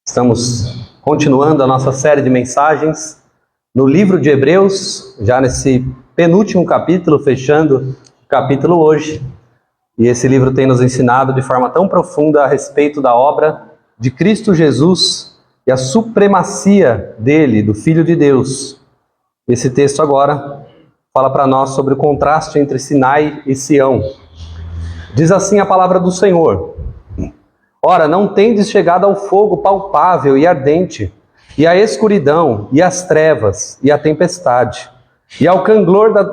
Estamos continuando a nossa série de mensagens no livro de Hebreus, já nesse penúltimo capítulo, fechando o capítulo hoje. E esse livro tem nos ensinado de forma tão profunda a respeito da obra de Cristo Jesus e a supremacia dele, do Filho de Deus. Esse texto agora fala para nós sobre o contraste entre Sinai e Sião. Diz assim a palavra do Senhor: Ora, não tendes chegado ao fogo palpável e ardente, e à escuridão, e às trevas, e à tempestade, e ao canglor da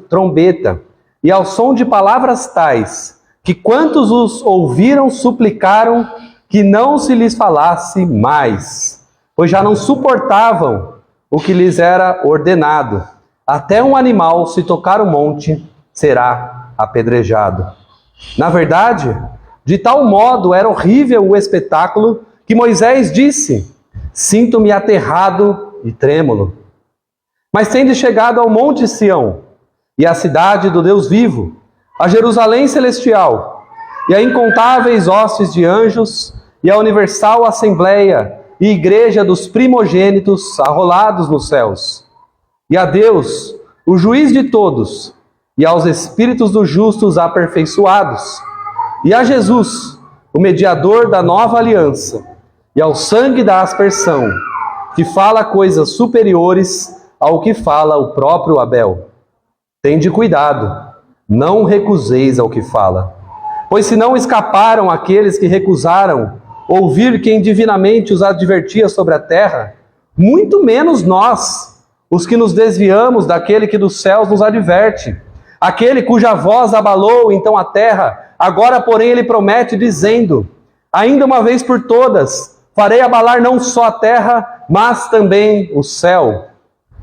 trombeta, e ao som de palavras tais, que quantos os ouviram suplicaram que não se lhes falasse mais, pois já não suportavam o que lhes era ordenado. Até um animal, se tocar o monte, será apedrejado. Na verdade, de tal modo era horrível o espetáculo que Moisés disse: sinto-me aterrado e trêmulo. Mas tendes chegado ao monte Sião, e à cidade do Deus vivo, a Jerusalém celestial, e a incontáveis hostes de anjos, e a universal assembleia e igreja dos primogênitos arrolados nos céus, e a Deus, o juiz de todos, e aos espíritos dos justos aperfeiçoados, e a Jesus, o mediador da nova aliança, e ao sangue da aspersão, que fala coisas superiores ao que fala o próprio Abel. Tende cuidado, não recuseis ao que fala. Pois se não escaparam aqueles que recusaram ouvir quem divinamente os advertia sobre a terra, muito menos nós, os que nos desviamos daquele que dos céus nos adverte, aquele cuja voz abalou então a terra. Agora, porém, ele promete, dizendo: ainda uma vez por todas, farei abalar não só a terra, mas também o céu.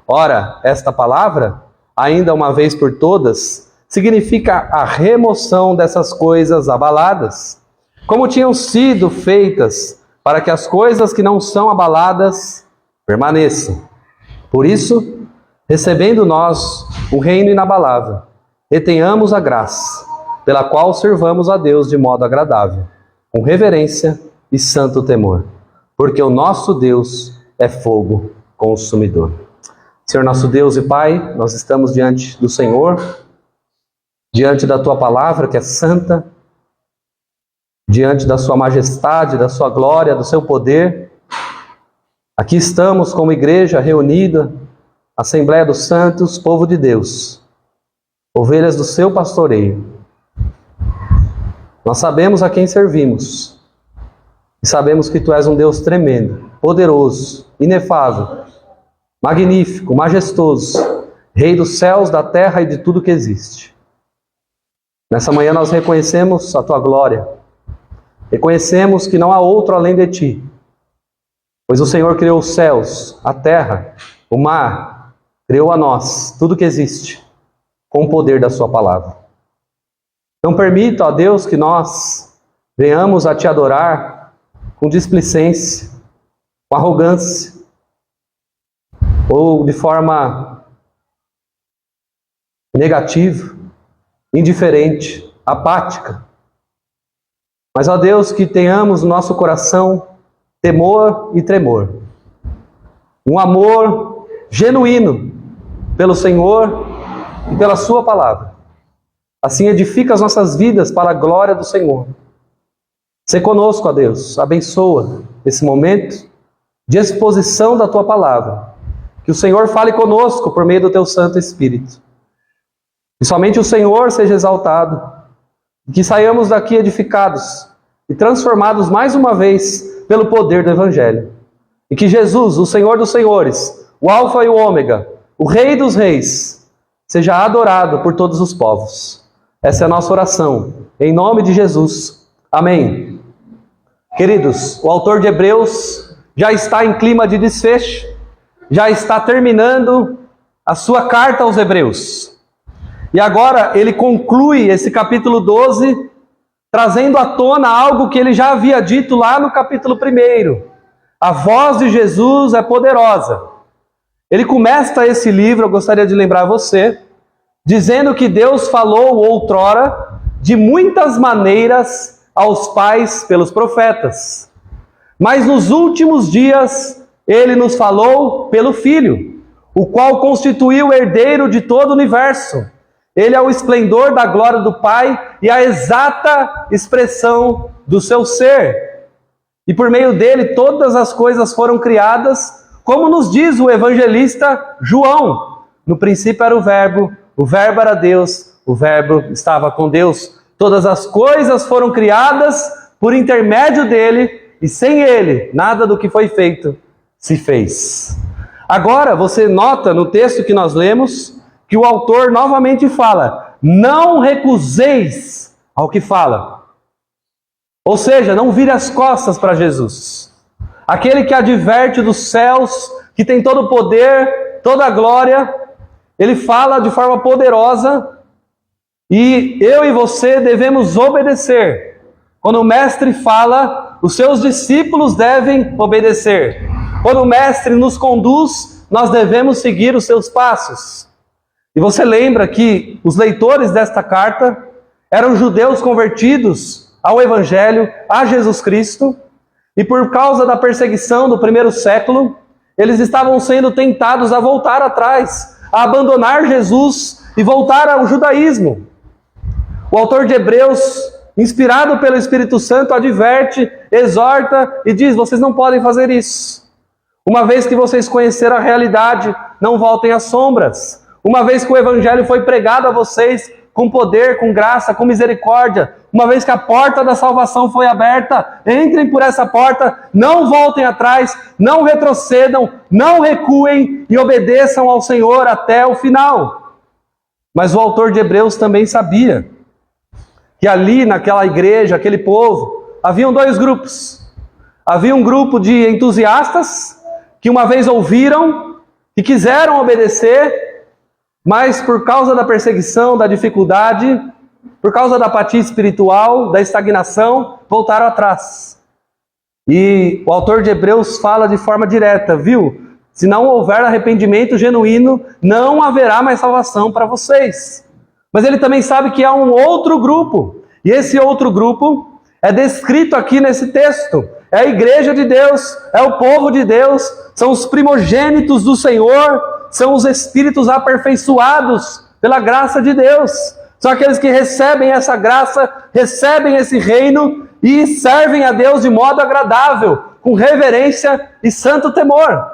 Ora, esta palavra, ainda uma vez por todas, significa a remoção dessas coisas abaladas, como tinham sido feitas, para que as coisas que não são abaladas permaneçam. Por isso, recebendo nós o reino inabalável, retenhamos a graça, pela qual servamos a Deus de modo agradável, com reverência e santo temor, porque o nosso Deus é fogo consumidor. Senhor nosso Deus e Pai, nós estamos diante do Senhor, diante da Tua palavra que é santa, diante da Sua majestade, da Sua glória, do Seu poder. Aqui estamos como igreja reunida, Assembleia dos Santos, povo de Deus, ovelhas do Seu pastoreio. Nós sabemos a quem servimos e sabemos que Tu és um Deus tremendo, poderoso, inefável, magnífico, majestoso, Rei dos céus, da terra e de tudo que existe. Nessa manhã nós reconhecemos a Tua glória, reconhecemos que não há outro além de Ti, pois o Senhor criou os céus, a terra, o mar, criou a nós, tudo que existe, com o poder da Sua palavra. Não permita, ó Deus, que nós venhamos a Te adorar com displicência, com arrogância, ou de forma negativa, indiferente, apática. Mas, ó Deus, que tenhamos no nosso coração temor e tremor, um amor genuíno pelo Senhor e pela Sua palavra. Assim edifica as nossas vidas para a glória do Senhor. Sê conosco, ó Deus, abençoa esse momento de exposição da Tua palavra. Que o Senhor fale conosco por meio do Teu Santo Espírito. Que somente o Senhor seja exaltado. E que saiamos daqui edificados e transformados mais uma vez pelo poder do Evangelho. E que Jesus, o Senhor dos Senhores, o Alfa e o Ômega, o Rei dos Reis, seja adorado por todos os povos. Essa é a nossa oração, em nome de Jesus. Amém. Queridos, o autor de Hebreus já está em clima de desfecho, já está terminando a sua carta aos Hebreus. E agora ele conclui esse capítulo 12, trazendo à tona algo que ele já havia dito lá no capítulo 1. A voz de Jesus é poderosa. Ele começa esse livro, eu gostaria de lembrar você, dizendo que Deus falou outrora de muitas maneiras aos pais pelos profetas. Mas nos últimos dias, Ele nos falou pelo Filho, o qual constituiu o herdeiro de todo o universo. Ele é o esplendor da glória do Pai e a exata expressão do seu ser. E por meio dele todas as coisas foram criadas, como nos diz o evangelista João. No princípio era o Verbo era Deus, o Verbo estava com Deus. Todas as coisas foram criadas por intermédio dele, e sem ele, nada do que foi feito se fez. Agora, você nota no texto que nós lemos, que o autor novamente fala, não recuseis ao que fala. Ou seja, não vire as costas para Jesus. Aquele que adverte dos céus, que tem todo o poder, toda a glória, ele fala de forma poderosa, e eu e você devemos obedecer. Quando o mestre fala, os seus discípulos devem obedecer. Quando o mestre nos conduz, nós devemos seguir os seus passos. E você lembra que os leitores desta carta eram judeus convertidos ao Evangelho, a Jesus Cristo, e por causa da perseguição do primeiro século, eles estavam sendo tentados a voltar atrás, a abandonar Jesus e voltar ao judaísmo. O autor de Hebreus, inspirado pelo Espírito Santo, adverte, exorta e diz, vocês não podem fazer isso. Uma vez que vocês conheceram a realidade, não voltem às sombras. Uma vez que o Evangelho foi pregado a vocês com poder, com graça, com misericórdia, uma vez que a porta da salvação foi aberta, entrem por essa porta, não voltem atrás, não retrocedam, não recuem e obedeçam ao Senhor até o final. Mas o autor de Hebreus também sabia que ali naquela igreja, aquele povo, haviam dois grupos. Havia um grupo de entusiastas que uma vez ouviram e quiseram obedecer, mas por causa da perseguição, da dificuldade, por causa da apatia espiritual, da estagnação, voltaram atrás. E o autor de Hebreus fala de forma direta, viu? Se não houver arrependimento genuíno, não haverá mais salvação para vocês. Mas ele também sabe que há um outro grupo, e esse outro grupo é descrito aqui nesse texto. É a igreja de Deus, é o povo de Deus, são os primogênitos do Senhor, são os espíritos aperfeiçoados pela graça de Deus. São aqueles que recebem essa graça, recebem esse reino e servem a Deus de modo agradável, com reverência e santo temor.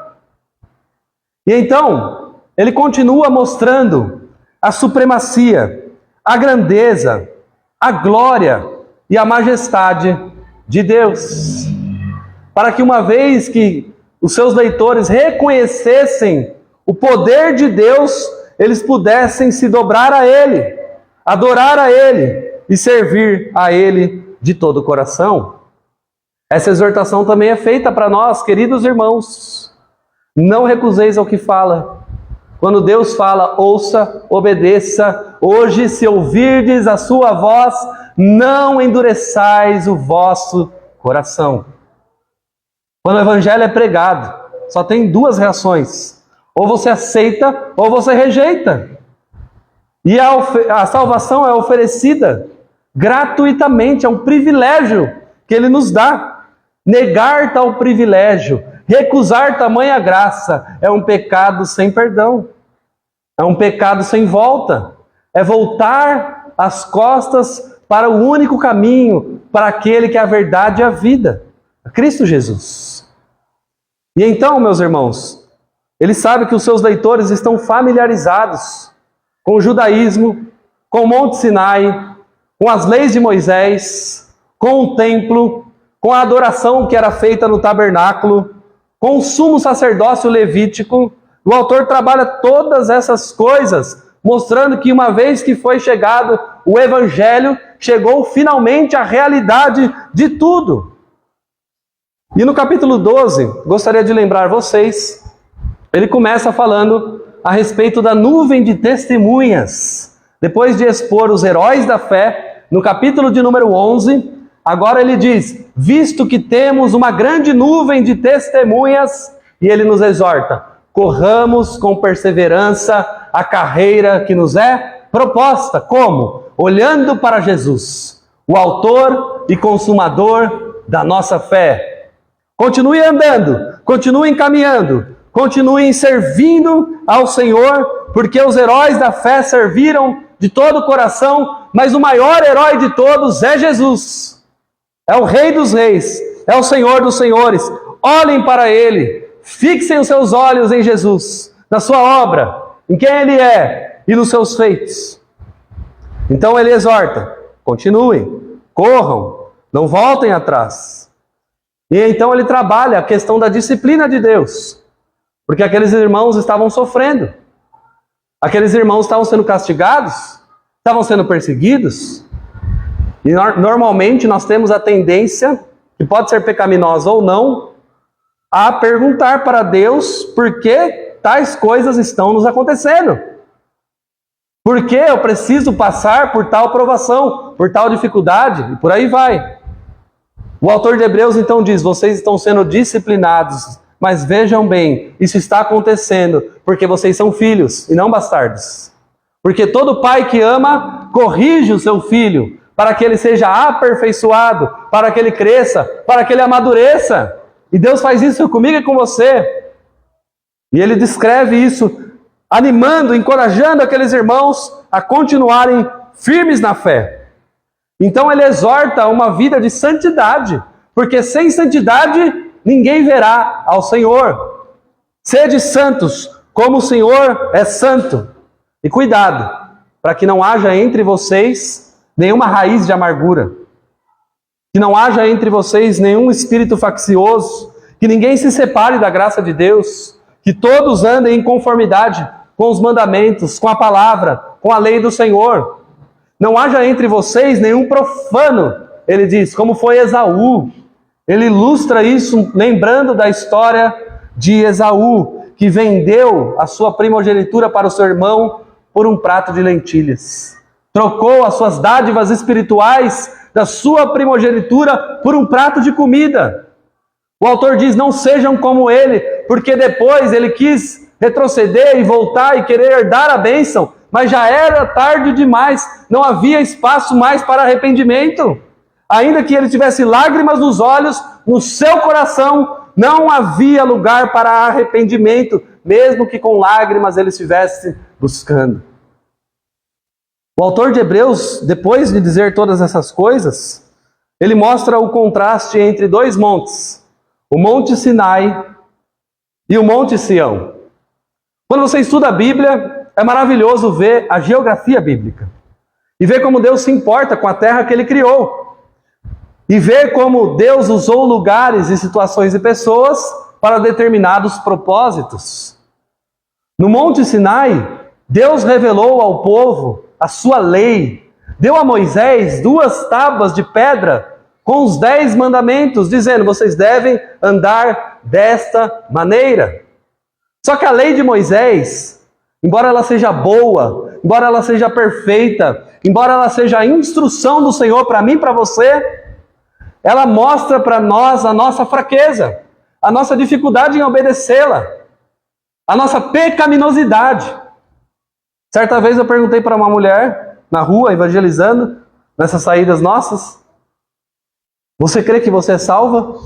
E então, ele continua mostrando a supremacia, a grandeza, a glória e a majestade de Deus. Para que uma vez que os seus leitores reconhecessem o poder de Deus, eles pudessem se dobrar a Ele, adorar a Ele e servir a Ele de todo o coração. Essa exortação também é feita para nós, queridos irmãos. Não recuseis ao que fala. Quando Deus fala, ouça, obedeça. Hoje, se ouvirdes a sua voz, não endureçais o vosso coração. Quando o Evangelho é pregado, só tem duas reações. Ou você aceita, ou você rejeita. E a salvação é oferecida gratuitamente, é um privilégio que Ele nos dá. Negar tal privilégio, recusar tamanha graça, é um pecado sem perdão. É um pecado sem volta. É voltar as costas para o único caminho, para aquele que é a verdade e a vida, Cristo Jesus. E então, meus irmãos, ele sabe que os seus leitores estão familiarizados com o judaísmo, com o Monte Sinai, com as leis de Moisés, com o templo, com a adoração que era feita no tabernáculo, com o sumo sacerdócio levítico. O autor trabalha todas essas coisas, mostrando que uma vez que foi chegado o Evangelho, chegou finalmente a realidade de tudo. E no capítulo 12, gostaria de lembrar vocês, ele começa falando a respeito da nuvem de testemunhas. Depois de expor os heróis da fé, no capítulo de número 11, agora ele diz, visto que temos uma grande nuvem de testemunhas, e ele nos exorta, corramos com perseverança a carreira que nos é proposta. Como? Olhando para Jesus, o autor e consumador da nossa fé. Continue andando, continue caminhando, continue servindo ao Senhor, porque os heróis da fé serviram de todo o coração, mas o maior herói de todos é Jesus. É o Rei dos Reis, é o Senhor dos Senhores. Olhem para Ele, fixem os seus olhos em Jesus, na sua obra, em quem Ele é e nos seus feitos. Então Ele exorta, continuem, corram, não voltem atrás. E então Ele trabalha a questão da disciplina de Deus, porque aqueles irmãos estavam sofrendo. Aqueles irmãos estavam sendo castigados, estavam sendo perseguidos. E normalmente nós temos a tendência, que pode ser pecaminosa ou não, a perguntar para Deus por que tais coisas estão nos acontecendo. Por que eu preciso passar por tal provação, por tal dificuldade, e por aí vai. O autor de Hebreus então diz, vocês estão sendo disciplinados, mas vejam bem, isso está acontecendo porque vocês são filhos e não bastardos. Porque todo pai que ama, corrige o seu filho, para que ele seja aperfeiçoado, para que ele cresça, para que ele amadureça. E Deus faz isso comigo e com você. E Ele descreve isso, animando, encorajando aqueles irmãos a continuarem firmes na fé. Então Ele exorta uma vida de santidade, porque sem santidade ninguém verá ao Senhor. Sede santos, como o Senhor é santo. E cuidado, para que não haja entre vocês nenhuma raiz de amargura, que não haja entre vocês nenhum espírito faccioso, que ninguém se separe da graça de Deus, que todos andem em conformidade com os mandamentos, com a palavra, com a lei do Senhor. Não haja entre vocês nenhum profano, ele diz, como foi Esaú. Ele ilustra isso lembrando da história de Esaú, que vendeu a sua primogenitura para o seu irmão por um prato de lentilhas. Trocou as suas dádivas espirituais da sua primogenitura por um prato de comida. O autor diz, não sejam como ele, porque depois ele quis retroceder e voltar e querer herdar a bênção, mas já era tarde demais, não havia espaço mais para arrependimento. Ainda que ele tivesse lágrimas nos olhos, no seu coração não havia lugar para arrependimento, mesmo que com lágrimas ele estivesse buscando. O autor de Hebreus, depois de dizer todas essas coisas, ele mostra o contraste entre dois montes, o Monte Sinai e o Monte Sião. Quando você estuda a Bíblia, é maravilhoso ver a geografia bíblica e ver como Deus se importa com a terra que Ele criou e ver como Deus usou lugares e situações e pessoas para determinados propósitos. No Monte Sinai, Deus revelou ao povo a sua lei, deu a Moisés 2 tábuas de pedra com os 10 mandamentos, dizendo, vocês devem andar desta maneira. Só que a lei de Moisés, embora ela seja boa, embora ela seja perfeita, embora ela seja a instrução do Senhor para mim e para você, ela mostra para nós a nossa fraqueza, a nossa dificuldade em obedecê-la, a nossa pecaminosidade. Certa vez eu perguntei para uma mulher na rua, evangelizando, nessas saídas nossas, você crê que você é salva?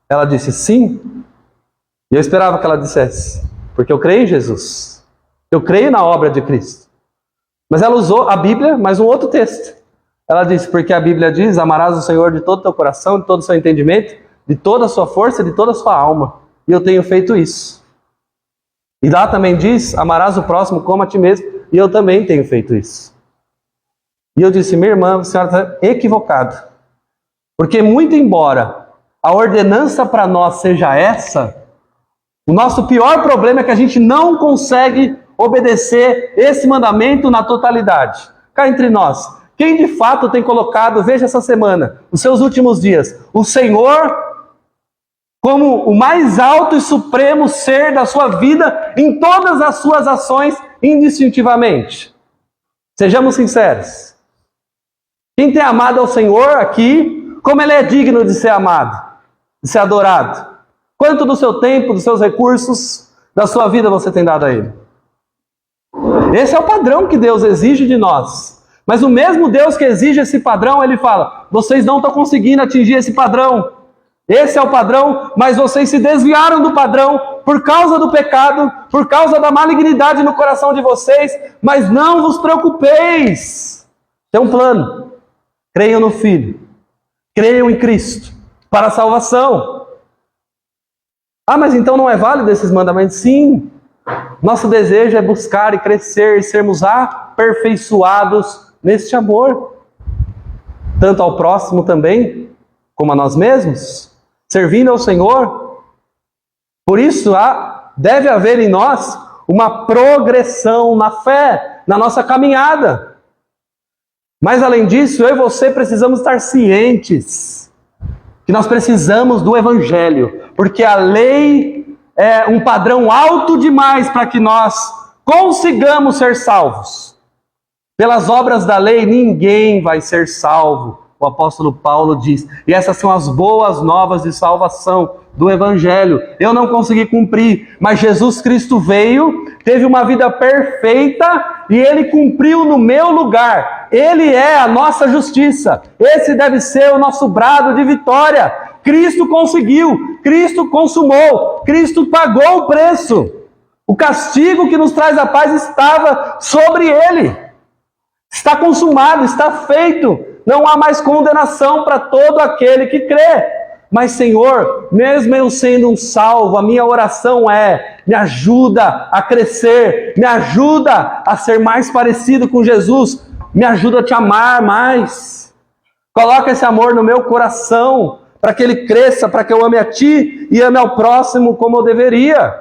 Ela disse sim. E eu esperava que ela dissesse, porque eu creio em Jesus. Eu creio na obra de Cristo. Mas ela usou a Bíblia, mas um outro texto. Ela disse, porque a Bíblia diz, amarás o Senhor de todo o teu coração, de todo o seu entendimento, de toda a sua força, de toda a sua alma. E eu tenho feito isso. E lá também diz, amarás o próximo como a ti mesmo. E eu também tenho feito isso. E eu disse, minha irmã, a senhora está equivocada. Porque muito embora a ordenança para nós seja essa, o nosso pior problema é que a gente não consegue obedecer esse mandamento na totalidade. Cá entre nós, quem de fato tem colocado, veja essa semana, os seus últimos dias, o Senhor como o mais alto e supremo ser da sua vida em todas as suas ações indistintivamente? Sejamos sinceros. Quem tem amado ao Senhor aqui, como Ele é digno de ser amado, de ser adorado? Quanto do seu tempo, dos seus recursos, da sua vida você tem dado a Ele? Esse é o padrão que Deus exige de nós. Mas o mesmo Deus que exige esse padrão, Ele fala, vocês não estão conseguindo atingir esse padrão. Esse é o padrão, mas vocês se desviaram do padrão por causa do pecado, por causa da malignidade no coração de vocês, mas não vos preocupeis. Tem um plano. Creiam no Filho. Creiam em Cristo para a salvação. Ah, mas então não é válido esses mandamentos? Sim. Nosso desejo é buscar e crescer e sermos aperfeiçoados neste amor. Tanto ao próximo também, como a nós mesmos. Servindo ao Senhor. Por isso, deve haver em nós uma progressão na fé, na nossa caminhada. Mas além disso, eu e você precisamos estar cientes que nós precisamos do Evangelho, porque a lei é um padrão alto demais para que nós consigamos ser salvos. Pelas obras da lei, ninguém vai ser salvo. O apóstolo Paulo diz, e essas são as boas novas de salvação do Evangelho. Eu não consegui cumprir, mas Jesus Cristo veio, teve uma vida perfeita e Ele cumpriu no meu lugar. Ele é a nossa justiça. Esse deve ser o nosso brado de vitória. Cristo conseguiu, Cristo consumou, Cristo pagou o preço. O castigo que nos traz a paz estava sobre Ele. Está consumado, está feito. Não há mais condenação para todo aquele que crê. Mas, Senhor, mesmo eu sendo um salvo, a minha oração é: me ajuda a crescer, me ajuda a ser mais parecido com Jesus, me ajuda a te amar mais. Coloca esse amor no meu coração, para que ele cresça, para que eu ame a Ti e ame ao próximo como eu deveria.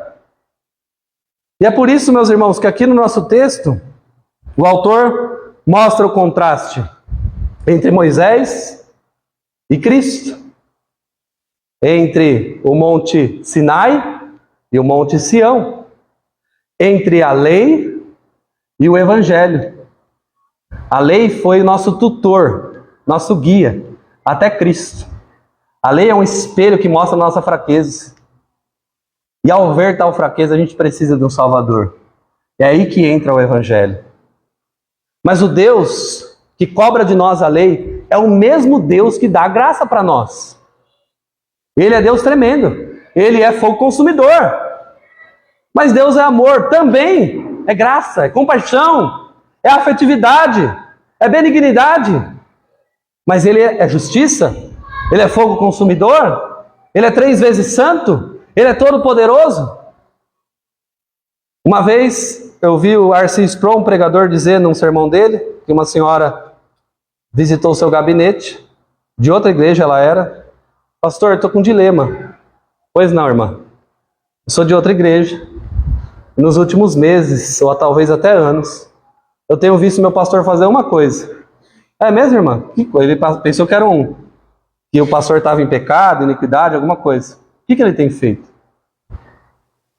E é por isso, meus irmãos, que aqui no nosso texto, o autor mostra o contraste entre Moisés e Cristo, entre o Monte Sinai e o Monte Sião, entre a lei e o Evangelho. A lei foi nosso tutor, nosso guia, até Cristo. A lei é um espelho que mostra a nossa fraqueza. E ao ver tal fraqueza, a gente precisa de um Salvador. É aí que entra o Evangelho. Mas o Deus que cobra de nós a lei é o mesmo Deus que dá graça para nós. Ele é Deus tremendo. Ele é fogo consumidor. Mas Deus é amor também. É graça, é compaixão, é afetividade, é benignidade. Mas Ele é justiça. Ele é fogo consumidor. Ele é 3 vezes santo. Ele é todo poderoso. Uma vez eu vi o R.C. Sproul, um pregador, dizer num sermão dele, que uma senhora visitou o seu gabinete, de outra igreja ela era: pastor, estou com um dilema. Pois não, irmã. Eu sou de outra igreja. Nos últimos meses, ou talvez até anos, eu tenho visto meu pastor fazer uma coisa. É mesmo, irmã? Que coisa? Ele pensou que era que o pastor estava em pecado, iniquidade, alguma coisa. O que ele tem feito?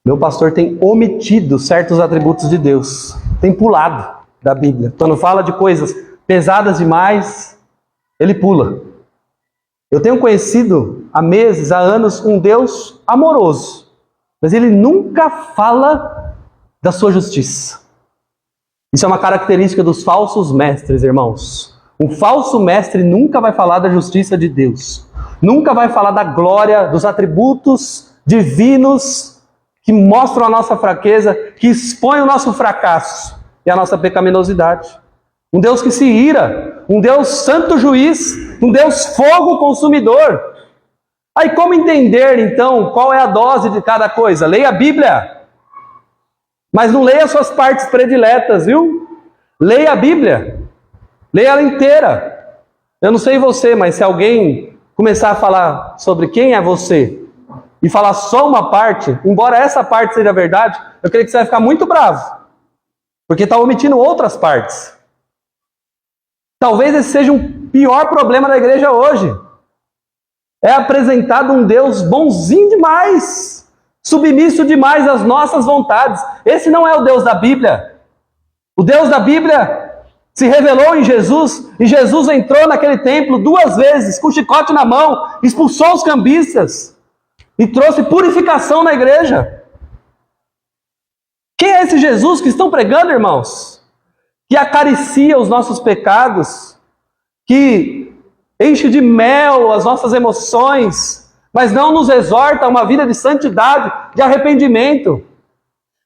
Meu pastor tem omitido certos atributos de Deus. Tem pulado da Bíblia. Quando fala de coisas pesadas demais, ele pula. Eu tenho conhecido há meses, há anos, um Deus amoroso, mas ele nunca fala da sua justiça. Isso é uma característica dos falsos mestres, irmãos. Um falso mestre nunca vai falar da justiça de Deus. Nunca vai falar da glória, dos atributos divinos que mostram a nossa fraqueza, que expõem o nosso fracasso e a nossa pecaminosidade. Um Deus que se ira, um Deus santo juiz, um Deus fogo consumidor. Aí como entender então qual é a dose de cada coisa? Leia a Bíblia, mas não leia suas partes prediletas, viu? Leia a Bíblia, leia ela inteira. Eu não sei você, mas se alguém começar a falar sobre quem é você e falar só uma parte, embora essa parte seja verdade, eu creio que você vai ficar muito bravo, porque está omitindo outras partes. Talvez esse seja um pior problema da igreja hoje. É apresentado um Deus bonzinho demais, submisso demais às nossas vontades. Esse não é o Deus da Bíblia. O Deus da Bíblia se revelou em Jesus, e Jesus entrou naquele templo 2 vezes, com chicote na mão, expulsou os cambistas, e trouxe purificação na igreja. Quem é esse Jesus que estão pregando, irmãos? Que acaricia os nossos pecados, que enche de mel as nossas emoções, mas não nos exorta a uma vida de santidade, de arrependimento.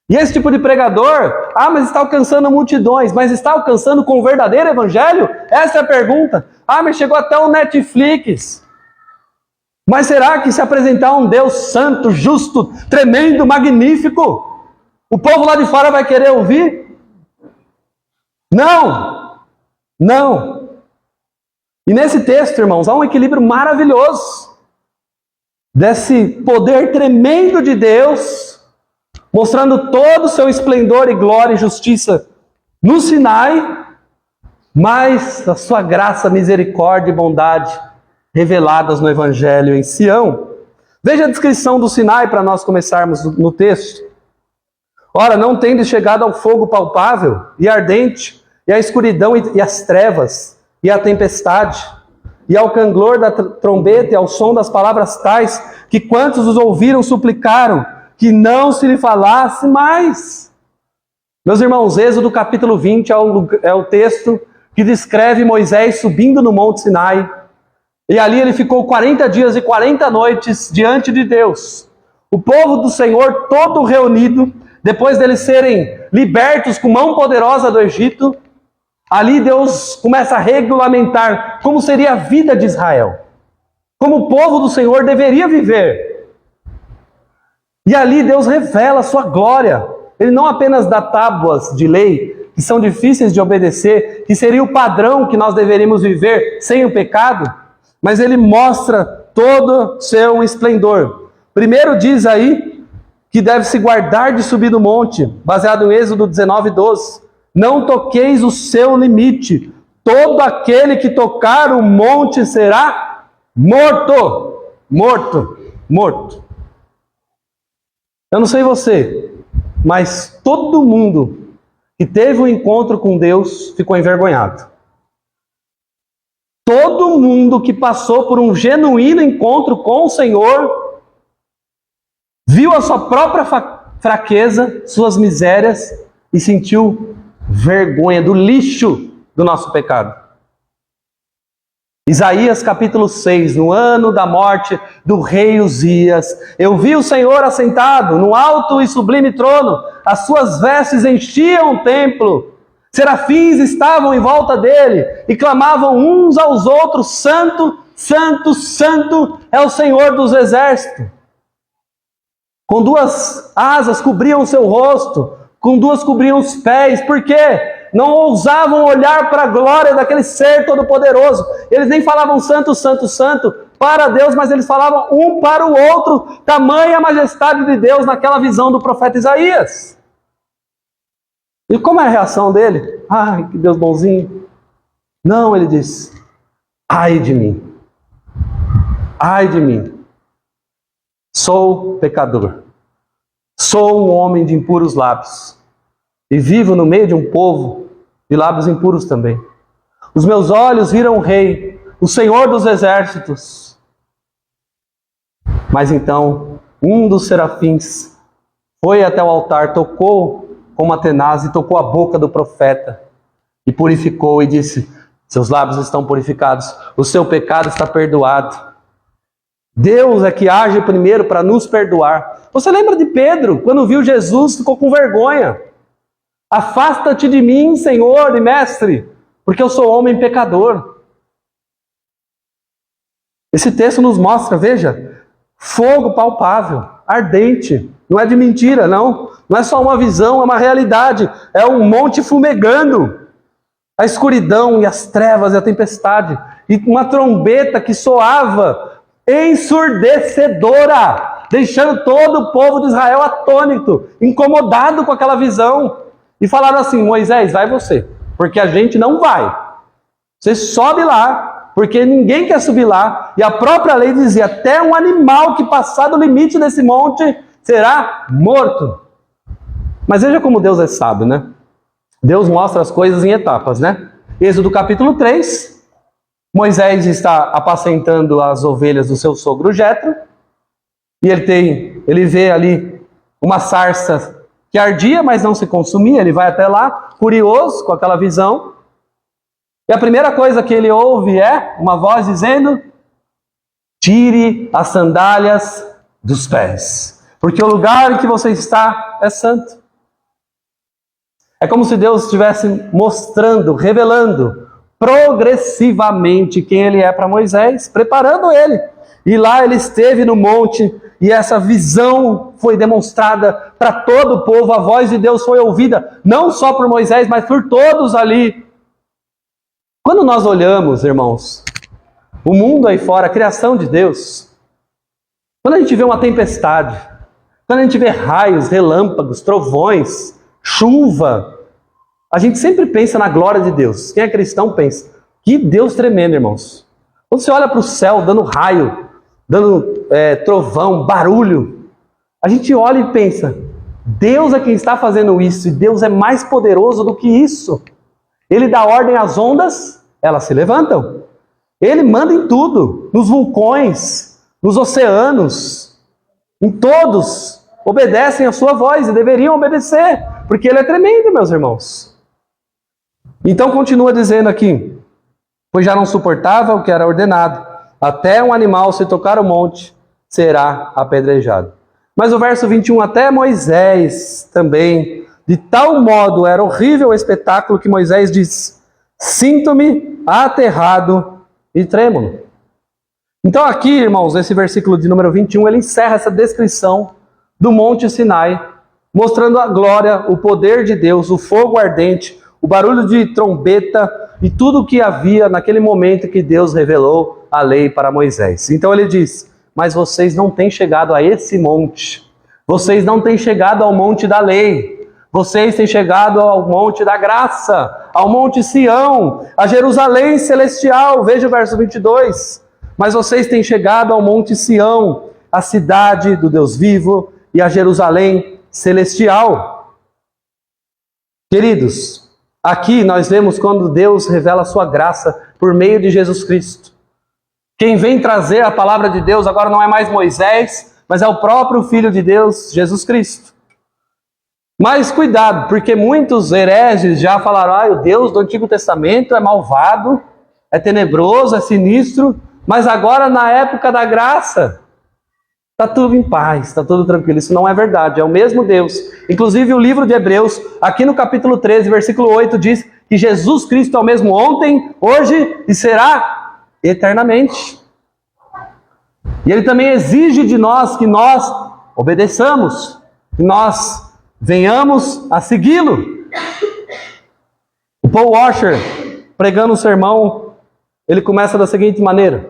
E esse tipo de pregador, mas está alcançando multidões, mas está alcançando com o verdadeiro evangelho? Essa é a pergunta. Mas chegou até o Netflix. Mas será que se apresentar um Deus santo, justo, tremendo, magnífico, o povo lá de fora vai querer ouvir? Não! Não! E nesse texto, irmãos, há um equilíbrio maravilhoso desse poder tremendo de Deus, mostrando todo o seu esplendor e glória e justiça no Sinai, mas a sua graça, misericórdia e bondade reveladas no Evangelho em Sião. Veja a descrição do Sinai para nós começarmos no texto. Ora, não tende chegado ao fogo palpável e ardente, e à escuridão e às trevas, e à tempestade, e ao canglor da trombeta e ao som das palavras tais, que quantos os ouviram suplicaram, que não se lhe falasse mais. Meus irmãos, Êxodo capítulo 20 é o texto que descreve Moisés subindo no Monte Sinai, e ali ele ficou 40 dias e 40 noites diante de Deus. O povo do Senhor todo reunido, depois deles serem libertos com mão poderosa do Egito, ali Deus começa a regulamentar como seria a vida de Israel, como o povo do Senhor deveria viver. E ali Deus revela a sua glória. Ele não apenas dá tábuas de lei, que são difíceis de obedecer, que seria o padrão que nós deveríamos viver sem o pecado, mas ele mostra todo o seu esplendor. Primeiro diz aí que deve se guardar de subir do monte, baseado em Êxodo 19:12. Não toqueis o seu limite. Todo aquele que tocar o monte será morto. Morto. Morto. Eu não sei você, mas todo mundo que teve um encontro com Deus ficou envergonhado. Todo mundo que passou por um genuíno encontro com o Senhor viu a sua própria fraqueza, suas misérias e sentiu vergonha do lixo do nosso pecado. Isaías capítulo 6, no ano da morte do rei Uzias, eu vi o Senhor assentado no alto e sublime trono, as suas vestes enchiam o templo, serafins estavam em volta dele e clamavam uns aos outros: Santo, Santo, Santo é o Senhor dos exércitos. Com duas asas cobriam o seu rosto, com duas cobriam os pés. Por quê? Não ousavam olhar para a glória daquele ser todo-poderoso. Eles nem falavam santo, santo, santo para Deus, mas eles falavam um para o outro. Tamanha a majestade de Deus naquela visão do profeta Isaías. E como é a reação dele? Ai, que Deus bonzinho. Não, ele diz: ai de mim. Ai de mim. Sou pecador. Sou um homem de impuros lábios. E vivo no meio de um povo de lábios impuros também. Os meus olhos viram o Rei, o Senhor dos exércitos. Mas então, um dos serafins foi até o altar, tocou com uma tenaz e tocou a boca do profeta. E purificou e disse: seus lábios estão purificados, o seu pecado está perdoado. Deus é que age primeiro para nos perdoar. Você lembra de Pedro, quando viu Jesus, ficou com vergonha. Afasta-te de mim, Senhor e Mestre, porque eu sou homem pecador. Esse texto nos mostra, veja, fogo palpável, ardente. Não é de mentira, não. Não é só uma visão, é uma realidade. É um monte fumegando. A escuridão e as trevas e a tempestade. E uma trombeta que soava ensurdecedora, deixando todo o povo de Israel atônito, incomodado com aquela visão. E falaram assim: Moisés, vai você, porque a gente não vai. Você sobe lá, porque ninguém quer subir lá. E a própria lei dizia: até um animal que passar do limite desse monte será morto. Mas veja como Deus é sábio, né? Deus mostra as coisas em etapas, né? Êxodo capítulo 3, Moisés está apacentando as ovelhas do seu sogro Jetro, e ele vê ali uma sarça que ardia, mas não se consumia. Ele vai até lá, curioso com aquela visão. E a primeira coisa que ele ouve é uma voz dizendo: tire as sandálias dos pés, porque o lugar em que você está é santo. É como se Deus estivesse mostrando, revelando progressivamente quem ele é para Moisés, preparando ele. E lá ele esteve no monte, e essa visão foi demonstrada para todo o povo. A voz de Deus foi ouvida, não só por Moisés, mas por todos ali. Quando nós olhamos, irmãos, o mundo aí fora, a criação de Deus, quando a gente vê uma tempestade, quando a gente vê raios, relâmpagos, trovões, chuva, a gente sempre pensa na glória de Deus. Quem é cristão pensa: que Deus tremendo, irmãos. Quando você olha para o céu, dando raio, dando trovão, barulho, a gente olha e pensa: Deus é quem está fazendo isso, e Deus é mais poderoso do que isso. Ele dá ordem às ondas, elas se levantam. Ele manda em tudo, nos vulcões, nos oceanos, em todos, obedecem a sua voz e deveriam obedecer, porque ele é tremendo, meus irmãos. Então continua dizendo aqui: pois já não suportava o que era ordenado, até um animal se tocar o monte, será apedrejado. Mas o verso 21, até Moisés também, de tal modo era horrível o espetáculo que Moisés diz: sinto-me aterrado e trêmulo. Então aqui, irmãos, esse versículo de número 21, ele encerra essa descrição do Monte Sinai, mostrando a glória, o poder de Deus, o fogo ardente, o barulho de trombeta e tudo o que havia naquele momento que Deus revelou a lei para Moisés. Então ele diz: mas vocês não têm chegado a esse monte, vocês não têm chegado ao monte da lei, vocês têm chegado ao monte da graça, ao monte Sião, a Jerusalém celestial. Veja o verso 22. Mas vocês têm chegado ao monte Sião, a cidade do Deus vivo e a Jerusalém celestial. Queridos, aqui nós vemos quando Deus revela a sua graça por meio de Jesus Cristo. Quem vem trazer a palavra de Deus agora não é mais Moisés, mas é o próprio Filho de Deus, Jesus Cristo. Mas cuidado, porque muitos hereges já falaram: o Deus do Antigo Testamento é malvado, é tenebroso, é sinistro, mas agora na época da graça, está tudo em paz, está tudo tranquilo. Isso não é verdade, é o mesmo Deus. Inclusive o livro de Hebreus, aqui no capítulo 13, versículo 8, diz que Jesus Cristo é o mesmo ontem, hoje e será eternamente. E ele também exige de nós que nós obedeçamos, que nós venhamos a segui-lo. O Paul Washer, pregando um sermão, ele começa da seguinte maneira.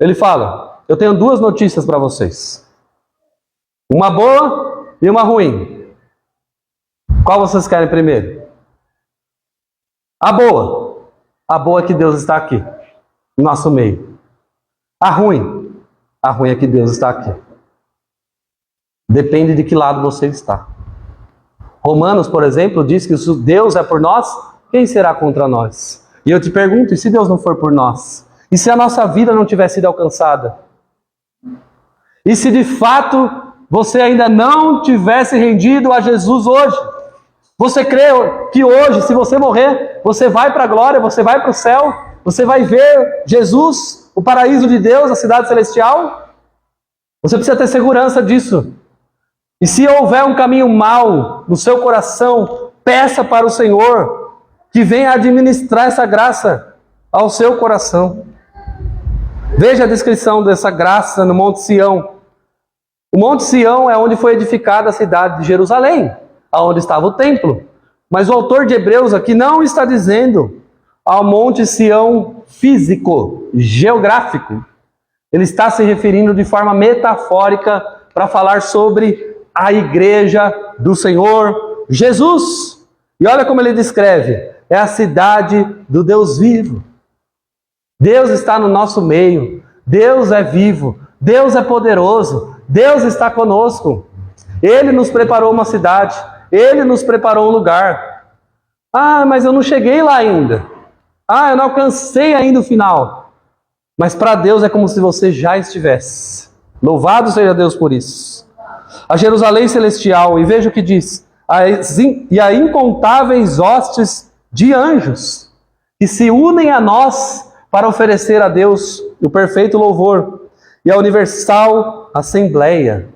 Ele fala: eu tenho duas notícias para vocês, uma boa e uma ruim. Qual vocês querem primeiro? A boa é que Deus está aqui, no nosso meio. A ruim é que Deus está aqui. Depende de que lado você está. Romanos, por exemplo, diz que se Deus é por nós, quem será contra nós? E eu te pergunto: e se Deus não for por nós? E se a nossa vida não tiver sido alcançada? E se de fato você ainda não tivesse rendido a Jesus hoje? Você crê que hoje, se você morrer, você vai para a glória, você vai para o céu, você vai ver Jesus, o paraíso de Deus, a cidade celestial? Você precisa ter segurança disso. E se houver um caminho mau no seu coração, peça para o Senhor que venha administrar essa graça ao seu coração. Veja a descrição dessa graça no Monte Sião. O Monte Sião é onde foi edificada a cidade de Jerusalém, aonde estava o templo. Mas o autor de Hebreus aqui não está dizendo ao Monte Sião físico, geográfico. Ele está se referindo de forma metafórica para falar sobre a igreja do Senhor Jesus. E olha como ele descreve: é a cidade do Deus vivo. Deus está no nosso meio, Deus é vivo, Deus é poderoso, Deus está conosco. Ele nos preparou uma cidade, Ele nos preparou um lugar. Mas eu não cheguei lá ainda. Eu não alcancei ainda o final. Mas para Deus é como se você já estivesse. Louvado seja Deus por isso. A Jerusalém celestial, e veja o que diz: e a incontáveis hostes de anjos, que se unem a nós para oferecer a Deus o perfeito louvor, e a universal assembleia,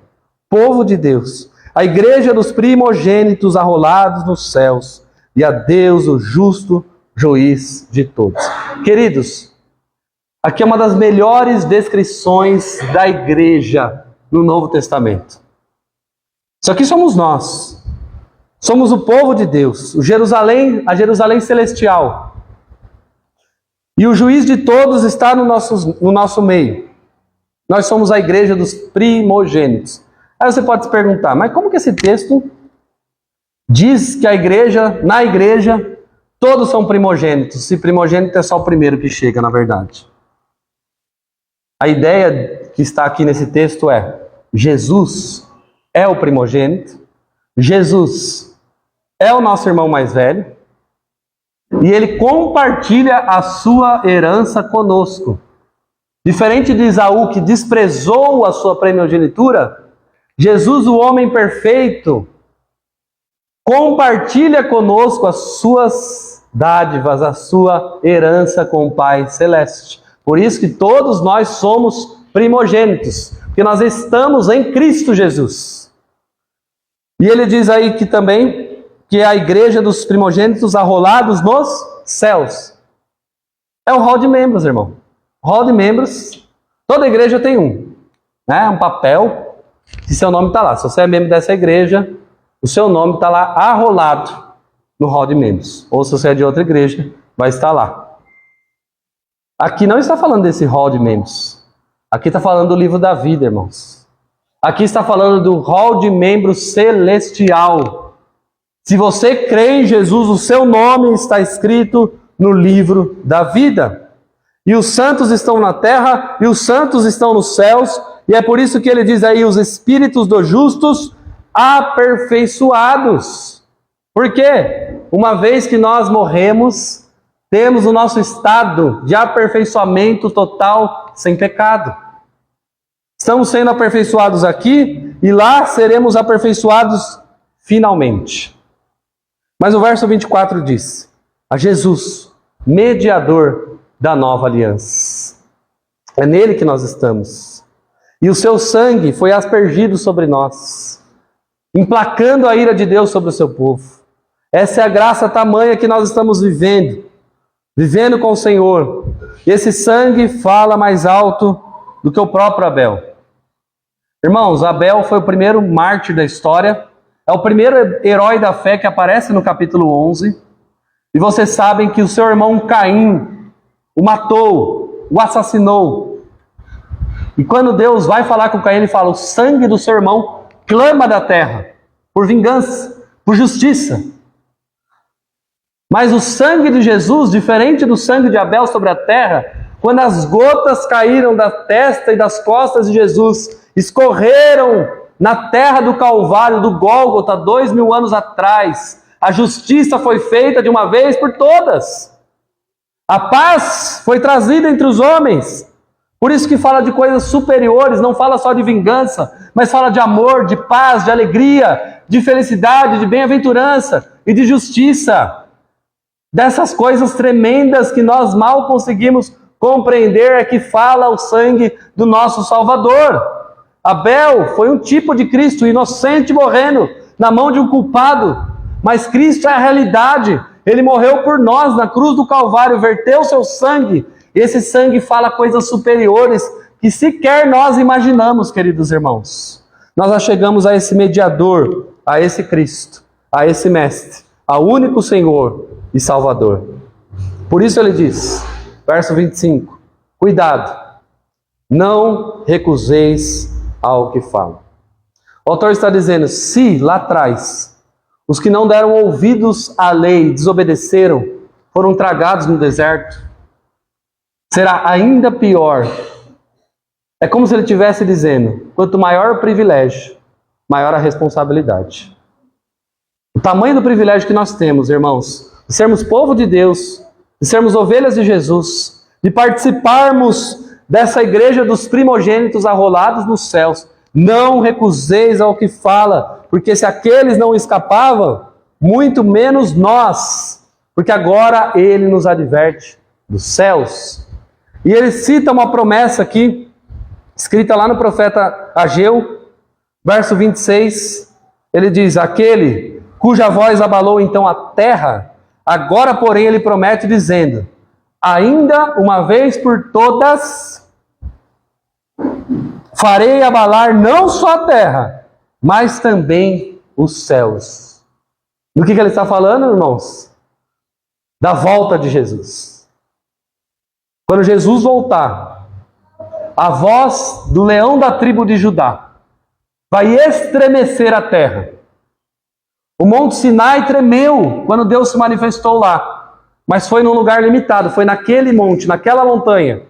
povo de Deus, a igreja dos primogênitos arrolados nos céus, e a Deus, o justo juiz de todos. Queridos, aqui é uma das melhores descrições da igreja no Novo Testamento. Isso aqui somos nós. Somos o povo de Deus, a Jerusalém celestial. E o juiz de todos está no nosso meio. Nós somos a igreja dos primogênitos. Aí você pode se perguntar, mas como que esse texto diz que na igreja, todos são primogênitos, se primogênito é só o primeiro que chega, na verdade? A ideia que está aqui nesse texto é: Jesus é o primogênito, Jesus é o nosso irmão mais velho, e ele compartilha a sua herança conosco. Diferente de Esaú, que desprezou a sua primogenitura, Jesus, o homem perfeito, compartilha conosco as suas dádivas, a sua herança com o Pai Celeste. Por isso que todos nós somos primogênitos, porque nós estamos em Cristo Jesus. E ele diz aí que também que é a igreja dos primogênitos arrolados nos céus. É o hall de membros, irmão. Hall de membros, toda igreja tem né? Um papel, que seu nome está lá. Se você é membro dessa igreja, o seu nome está lá arrolado no hall de membros. Ou se você é de outra igreja, vai estar lá. Aqui não está falando desse hall de membros. Aqui está falando do livro da vida, irmãos. Aqui está falando do hall de membros celestial. Se você crê em Jesus, o seu nome está escrito no livro da vida. E os santos estão na terra, e os santos estão nos céus, e é por isso que ele diz aí, os espíritos dos justos aperfeiçoados. Por quê? Uma vez que nós morremos, temos o nosso estado de aperfeiçoamento total, sem pecado. Estamos sendo aperfeiçoados aqui, e lá seremos aperfeiçoados finalmente. Mas o verso 24 diz: a Jesus, mediador da nova aliança. É nele que nós estamos. E o seu sangue foi aspergido sobre nós, emplacando a ira de Deus sobre o seu povo. Essa é a graça tamanha que nós estamos vivendo com o Senhor. E esse sangue fala mais alto do que o próprio Abel. Irmãos, Abel foi o primeiro mártir da história, é o primeiro herói da fé que aparece no capítulo 11. E vocês sabem que o seu irmão Caim o matou, o assassinou. E quando Deus vai falar com Caim, ele fala: o sangue do seu irmão clama da terra, por vingança, por justiça. Mas o sangue de Jesus, diferente do sangue de Abel sobre a terra, quando as gotas caíram da testa e das costas de Jesus, escorreram na terra do Calvário, do Gólgota, 2000 anos atrás, a justiça foi feita de uma vez por todas. A paz foi trazida entre os homens. Por isso que fala de coisas superiores, não fala só de vingança, mas fala de amor, de paz, de alegria, de felicidade, de bem-aventurança e de justiça. Dessas coisas tremendas que nós mal conseguimos compreender é que fala o sangue do nosso Salvador. Abel foi um tipo de Cristo, inocente, morrendo na mão de um culpado. Mas Cristo é a realidade. Ele morreu por nós na cruz do Calvário, verteu seu sangue. E esse sangue fala coisas superiores que sequer nós imaginamos, queridos irmãos. Nós achegamos a esse mediador, a esse Cristo, a esse Mestre, ao único Senhor e Salvador. Por isso ele diz, verso 25, cuidado, não recuseis ao que falo. O autor está dizendo, se lá atrás os que não deram ouvidos à lei, desobedeceram, foram tragados no deserto, será ainda pior. É como se ele estivesse dizendo, quanto maior o privilégio, maior a responsabilidade. O tamanho do privilégio que nós temos, irmãos, de sermos povo de Deus, de sermos ovelhas de Jesus, de participarmos dessa igreja dos primogênitos arrolados nos céus. Não recuseis ao que fala, porque se aqueles não escapavam, muito menos nós, porque agora ele nos adverte dos céus. E ele cita uma promessa aqui, escrita lá no profeta Ageu, verso 26, ele diz: aquele cuja voz abalou então a terra, agora porém ele promete dizendo: ainda uma vez por todas farei abalar não só a terra, mas também os céus. Do que ele está falando, irmãos? Da volta de Jesus. Quando Jesus voltar, a voz do leão da tribo de Judá vai estremecer a terra. O Monte Sinai tremeu quando Deus se manifestou lá, mas foi num lugar limitado, foi naquele monte, naquela montanha.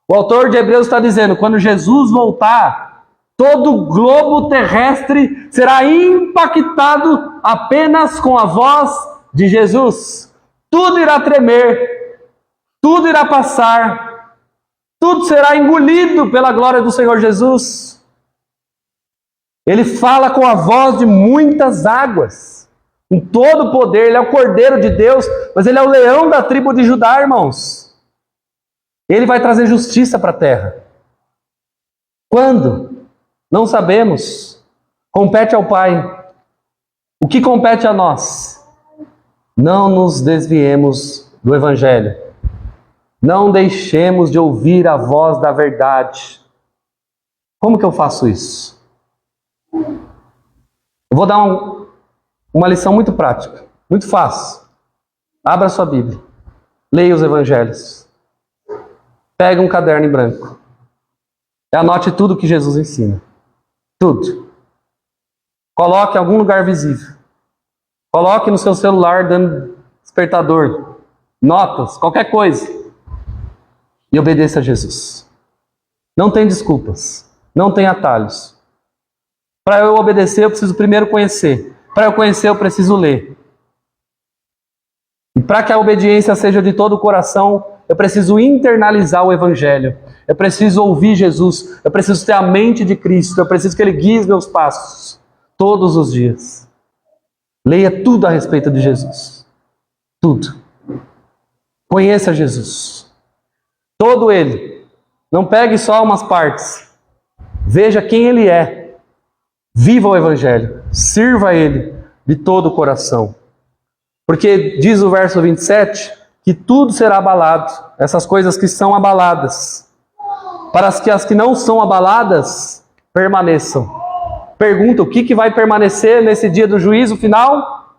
O autor de Hebreus está dizendo, quando Jesus voltar, todo o globo terrestre será impactado apenas com a voz de Jesus. Tudo irá tremer, tudo irá passar, tudo será engolido pela glória do Senhor Jesus. Ele fala com a voz de muitas águas, com todo o poder. Ele é o Cordeiro de Deus, mas ele é o leão da tribo de Judá, irmãos. Ele vai trazer justiça para a terra. Quando? Não sabemos. Compete ao Pai. O que compete a nós? Não nos desviemos do Evangelho. Não deixemos de ouvir a voz da verdade. Como que eu faço isso? Eu vou dar uma lição muito prática, muito fácil. Abra sua Bíblia. Leia os Evangelhos. Pega um caderno em branco. E anote tudo que Jesus ensina. Tudo. Coloque em algum lugar visível. Coloque no seu celular dando despertador. Notas, qualquer coisa. E obedeça a Jesus. Não tem desculpas. Não tem atalhos. Para eu obedecer, eu preciso primeiro conhecer. Para eu conhecer, eu preciso ler. E para que a obediência seja de todo o coração, eu preciso internalizar o Evangelho. Eu preciso ouvir Jesus. Eu preciso ter a mente de Cristo. Eu preciso que Ele guie os meus passos todos os dias. Leia tudo a respeito de Jesus. Tudo. Conheça Jesus. Todo Ele. Não pegue só umas partes. Veja quem Ele é. Viva o Evangelho. Sirva a Ele de todo o coração. Porque diz o verso 27... que tudo será abalado, essas coisas que são abaladas, para que as que não são abaladas permaneçam. Pergunta, o que vai permanecer nesse dia do juízo final?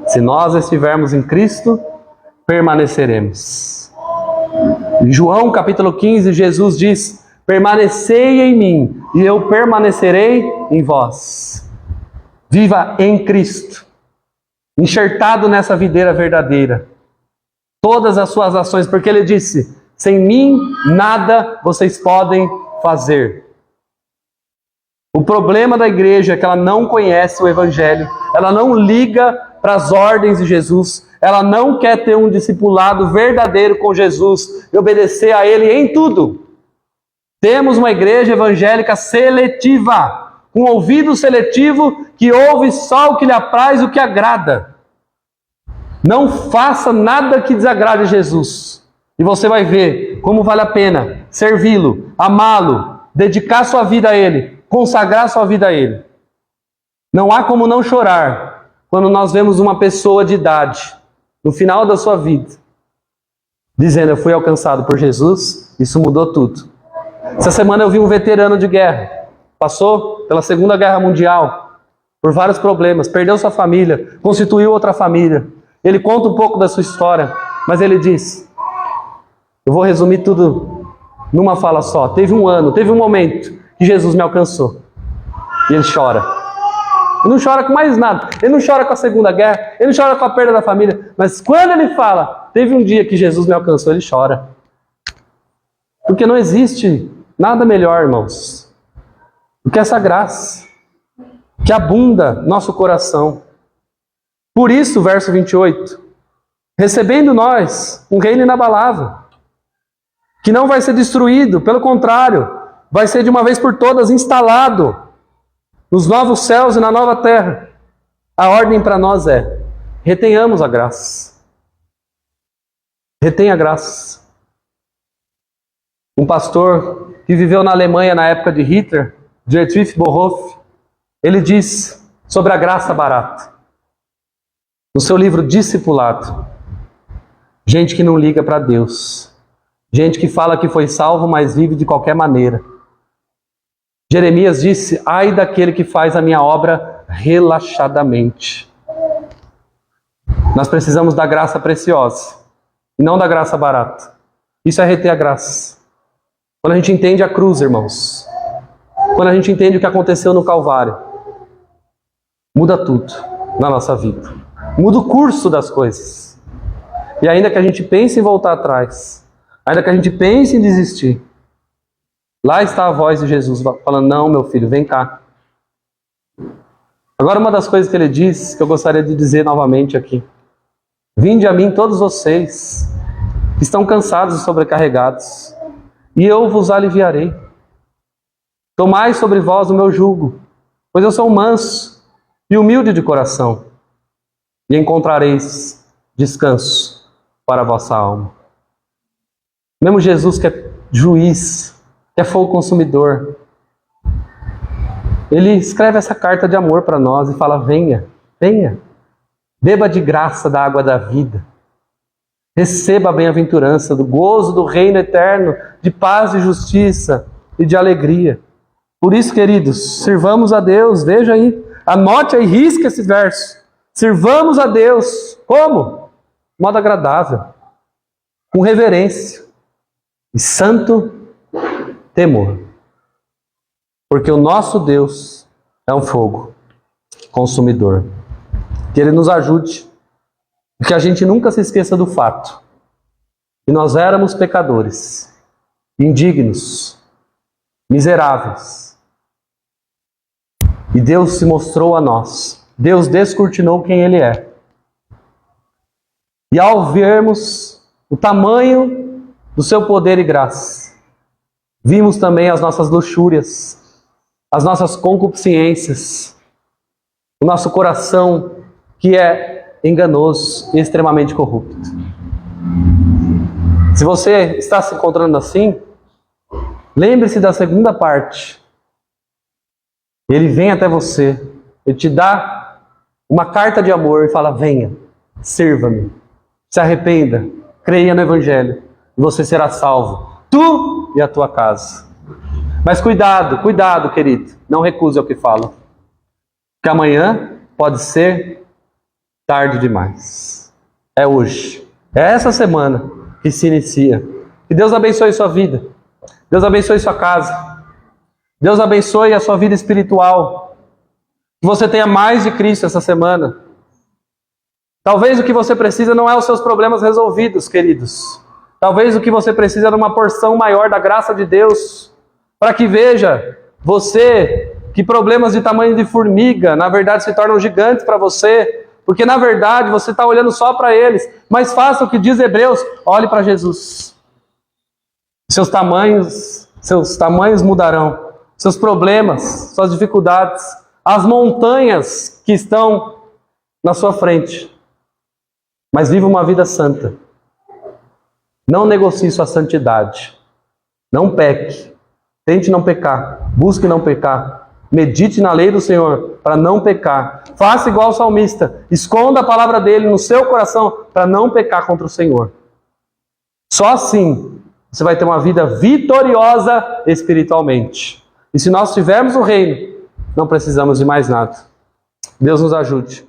Se nós estivermos em Cristo, permaneceremos. Em João capítulo 15, Jesus diz: permanecei em mim, e eu permanecerei em vós. Viva em Cristo, enxertado nessa videira verdadeira. Todas as suas ações, porque ele disse: sem mim nada vocês podem fazer. O problema da igreja é que ela não conhece o Evangelho, ela não liga para as ordens de Jesus, ela não quer ter um discipulado verdadeiro com Jesus e obedecer a Ele em tudo. Temos uma igreja evangélica seletiva, com ouvido seletivo, que ouve só o que lhe apraz, o que agrada. Não faça nada que desagrade a Jesus. E você vai ver como vale a pena servi-lo, amá-lo, dedicar sua vida a Ele, consagrar sua vida a Ele. Não há como não chorar quando nós vemos uma pessoa de idade, no final da sua vida, dizendo: eu fui alcançado por Jesus, isso mudou tudo. Essa semana eu vi um veterano de guerra, passou pela Segunda Guerra Mundial, por vários problemas, perdeu sua família, constituiu outra família. Ele conta um pouco da sua história, mas ele diz, eu vou resumir tudo numa fala só. Teve um momento que Jesus me alcançou. E ele chora. Ele não chora com mais nada. Ele não chora com a Segunda Guerra, ele não chora com a perda da família. Mas quando ele fala, teve um dia que Jesus me alcançou, ele chora. Porque não existe nada melhor, irmãos, do que essa graça que abunda nosso coração. Por isso, verso 28, recebendo nós um reino inabalável, que não vai ser destruído, pelo contrário, vai ser de uma vez por todas instalado. nos novos céus e na nova terra. A ordem para nós é: retenhamos a graça. Retenha a graça. Um pastor que viveu na Alemanha na época de Hitler, Dietrich Bonhoeffer, ele diz sobre a graça barata, no seu livro Discipulado: gente que não liga para Deus, gente que fala que foi salvo, mas vive de qualquer maneira. Jeremias disse: ai daquele que faz a minha obra relaxadamente. Nós precisamos da graça preciosa e não da graça barata. Isso é reter a graça. Quando a gente entende a cruz, irmãos, quando a gente entende o que aconteceu no Calvário, muda tudo na nossa vida. Muda o curso das coisas. E ainda que a gente pense em voltar atrás, ainda que a gente pense em desistir, lá está a voz de Jesus falando: não, meu filho, vem cá. Agora, uma das coisas que ele diz, que eu gostaria de dizer novamente aqui: vinde a mim todos vocês que estão cansados e sobrecarregados, e eu vos aliviarei. Tomai sobre vós o meu jugo, pois eu sou manso e humilde de coração, e encontrareis descanso para a vossa alma. Mesmo Jesus, que é juiz, que é fogo consumidor, ele escreve essa carta de amor para nós e fala: venha, venha, beba de graça da água da vida, receba a bem-aventurança do gozo do reino eterno, de paz e justiça e de alegria. Por isso, queridos, sirvamos a Deus. Veja aí, anote aí, risca esse verso. Sirvamos a Deus como? De modo agradável, com reverência e santo temor. Porque o nosso Deus é um fogo consumidor. Que Ele nos ajude, e que a gente nunca se esqueça do fato que nós éramos pecadores, indignos, miseráveis. E Deus se mostrou a nós. Deus descortinou quem Ele é. E ao vermos o tamanho do seu poder e graça, vimos também as nossas luxúrias, as nossas concupiscências, o nosso coração que é enganoso e extremamente corrupto. Se você está se encontrando assim, lembre-se da segunda parte. Ele vem até você, ele te dá uma carta de amor e fala: venha, sirva-me, se arrependa, creia no Evangelho, e você será salvo, tu e a tua casa. Mas cuidado, cuidado, querido, não recuse ao que falo, porque amanhã pode ser tarde demais. É hoje, é essa semana que se inicia. Que Deus abençoe sua vida, Deus abençoe sua casa, Deus abençoe a sua vida espiritual, que você tenha mais de Cristo essa semana. Talvez o que você precisa não é os seus problemas resolvidos, queridos. Talvez o que você precisa é de uma porção maior da graça de Deus, para que veja você que problemas de tamanho de formiga, na verdade, se tornam gigantes para você, porque na verdade você está olhando só para eles. Mas faça o que diz Hebreus: olhe para Jesus. Seus tamanhos mudarão, seus problemas, suas dificuldades, as montanhas que estão na sua frente. Mas viva uma vida santa. Não negocie sua santidade. Não peque. Tente não pecar. Busque não pecar. Medite na lei do Senhor para não pecar. Faça igual o salmista. Esconda a palavra dele no seu coração para não pecar contra o Senhor. Só assim você vai ter uma vida vitoriosa espiritualmente. E se nós tivermos o reino, não precisamos de mais nada. Deus nos ajude.